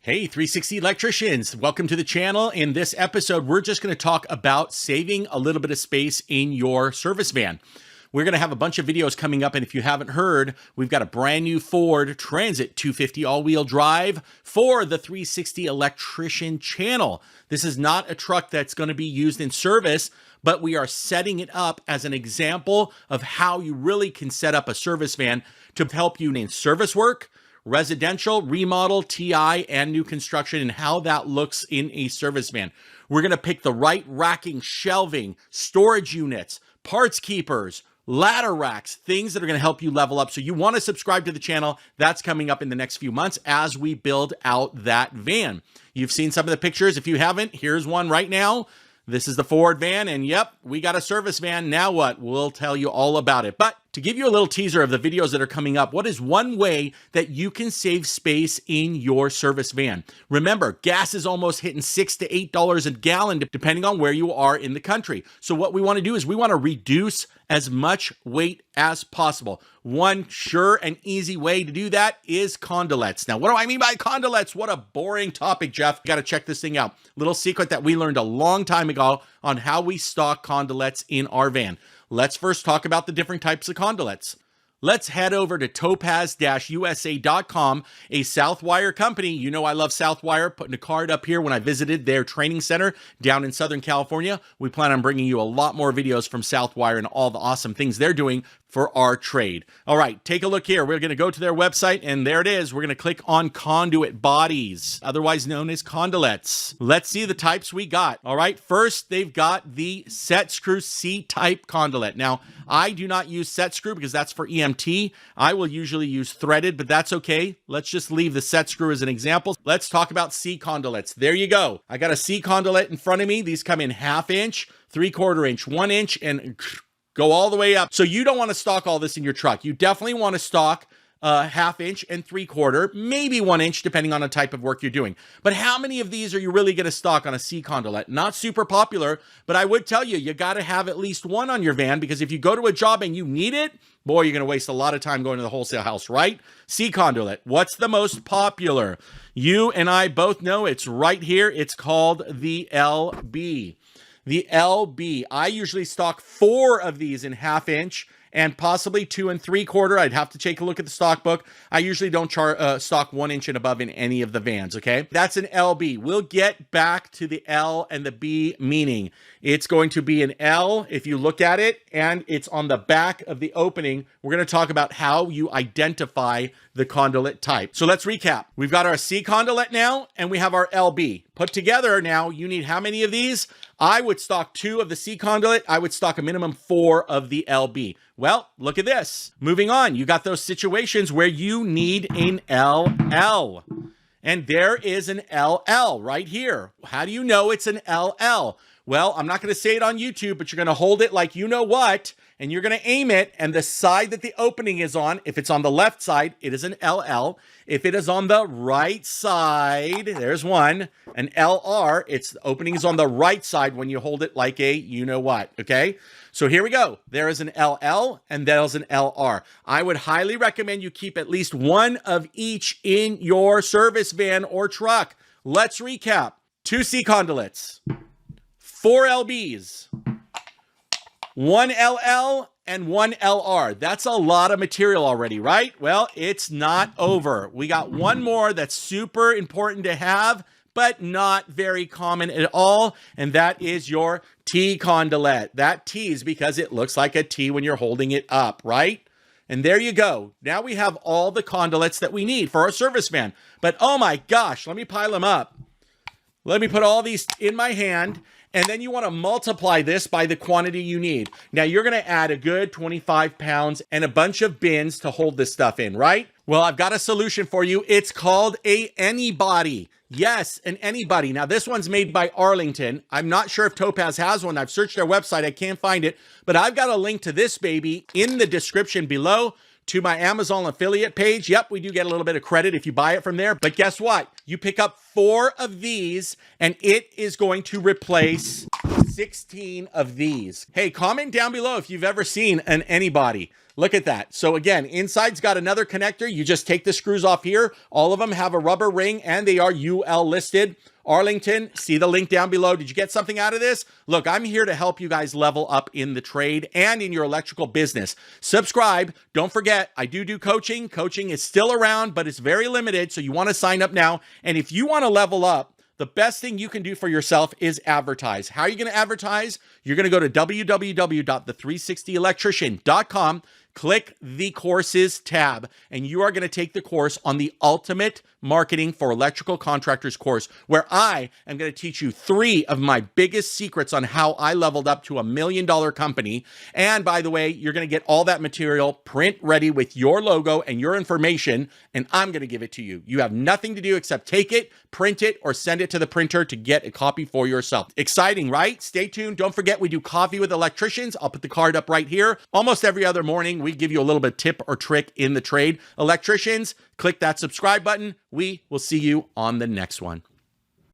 Hey, 360 electricians, welcome to the channel. In this episode, we're just going to talk about saving a little bit of space in your service van. We're going to have a bunch of videos coming up, and if you haven't heard, we've got a brand new Ford Transit 250 all-wheel drive for the 360 Electrician channel. This is not a truck that's going to be used in service, but we are setting it up as an example of how you really can set up a service van to help you in service work, residential, remodel, TI, and new construction, and how that looks in a service van. We're going to pick the right racking, shelving, storage units, parts keepers, ladder racks, things that are going to help you level up. So you want to subscribe to the channel. That's coming up in the next few months as we build out that van. You've seen some of the pictures. If you haven't, here's one right now. This is the Ford van, and yep, we got a service van. Now what? We'll tell you all about it. But to give you a little teaser of the videos that are coming up, what is one way that you can save space in your service van? Remember, gas is almost hitting $6 to $8 a gallon, depending on where you are in the country. So what we want to do is we want to reduce as much weight as possible. One sure and easy way to do that is conduits. Now, what do I mean by conduits? What a boring topic, Jeff. You got to check this thing out. Little secret that we learned a long time ago on how we stock conduits in our van. Let's first talk about the different types of conduits. Let's head over to topaz-usa.com, a Southwire company. You know I love Southwire, putting a card up here when I visited their training center down in Southern California. We plan on bringing you a lot more videos from Southwire and all the awesome things they're doing for our trade. All right, take a look here. We're going to go to their website, and there it is. We're going to click on conduit bodies, otherwise known as conduits. Let's see the types we got. All right, first, they've got the set screw C-type conduit. Now, I do not use set screw because that's for EMT. I will usually use threaded, but that's okay. Let's just leave the set screw as an example. Let's talk about C conduits. There you go. I got a C conduit in front of me. These come in 1/2 inch, 3/4 inch, 1 inch, and go all the way up. So you don't want to stock all this in your truck. You definitely want to stock 1/2 inch and 3/4, maybe 1 inch, depending on the type of work you're doing. But how many of these are you really going to stock on a C conduit? Not super popular, but I would tell you, you got to have at least one on your van, because if you go to a job and you need it, boy, you're going to waste a lot of time going to the wholesale house, right? C conduit. What's the most popular? You and I both know it's right here. It's called the LB. The LB. I usually stock 4 of these in 1/2 inch and possibly 2 and 3/4. I'd have to take a look at the stock book. I usually don't stock 1 inch and above in any of the vans, okay? That's an LB. We'll get back to the L and the B meaning. It's going to be an L if you look at it, and it's on the back of the opening. We're going to talk about how you identify the conduit type. So let's recap. We've got our C conduit now, and we have our LB. Put together now, you need how many of these? I would stock 2 of the C conduit. I would stock a minimum 4 of the LB. Well, look at this. Moving on, you got those situations where you need an LL. And there is an LL right here. How do you know it's an LL? Well, I'm not going to say it on YouTube, but you're going to hold it like you know what, and you're going to aim it, and the side that the opening is on, if it's on the left side, it is an LL. If it is on the right side, there's one, an LR, the opening is on the right side when you hold it like a you know what, okay? So here we go. There is an LL, and there's an LR. I would highly recommend you keep at least one of each in your service van or truck. Let's recap. 2 C conduits, 4 LBs, 1 LL, and 1 LR. That's a lot of material already, right? Well, it's not over. We got one more that's super important to have, but not very common at all, and that is your T conduit. That T is because it looks like a T when you're holding it up, right? And there you go. Now we have all the conduits that we need for our service van. But oh my gosh, let me pile them up. Let me put all these in my hand, and then you want to multiply this by the quantity you need. Now you're going to add a good 25 pounds and a bunch of bins to hold this stuff in, right? Well, I've got a solution for you. It's called a Anybody. Yes, an Anybody. Now this one's made by Arlington. I'm not sure if Topaz has one. I've searched their website. I can't find it, but I've got a link to this baby in the description below to my Amazon affiliate page. Yep, we do get a little bit of credit if you buy it from there. But guess what? You pick up 4 of these, and it is going to replace 16 of these. Hey, comment down below if you've ever seen an Anybody. Look at that. So again, inside's got another connector. You just take the screws off here. All of them have a rubber ring and they are UL listed. Arlington, see the link down below. Did you get something out of this? Look, I'm here to help you guys level up in the trade and in your electrical business. Subscribe. Don't forget, I do coaching. Coaching is still around, but it's very limited. So you want to sign up now. And if you want to level up, the best thing you can do for yourself is advertise. How are you going to advertise? You're going to go to www.the360electrician.com, click the courses tab, and you are going to take the course on the Ultimate Marketing for Electrical Contractors course, where I am going to teach you 3 of my biggest secrets on how I leveled up to $1 million company. And by the way, you're going to get all that material print ready with your logo and your information, and I'm going to give it to you. You have nothing to do except take it, print it, or send it to the printer to get a copy for yourself. Exciting, right? Stay tuned. Don't forget, we do coffee with electricians. I'll put the card up right here. Almost every other morning, we give you a little bit of tip or trick in the trade. Electricians, click that subscribe button. We will see you on the next one.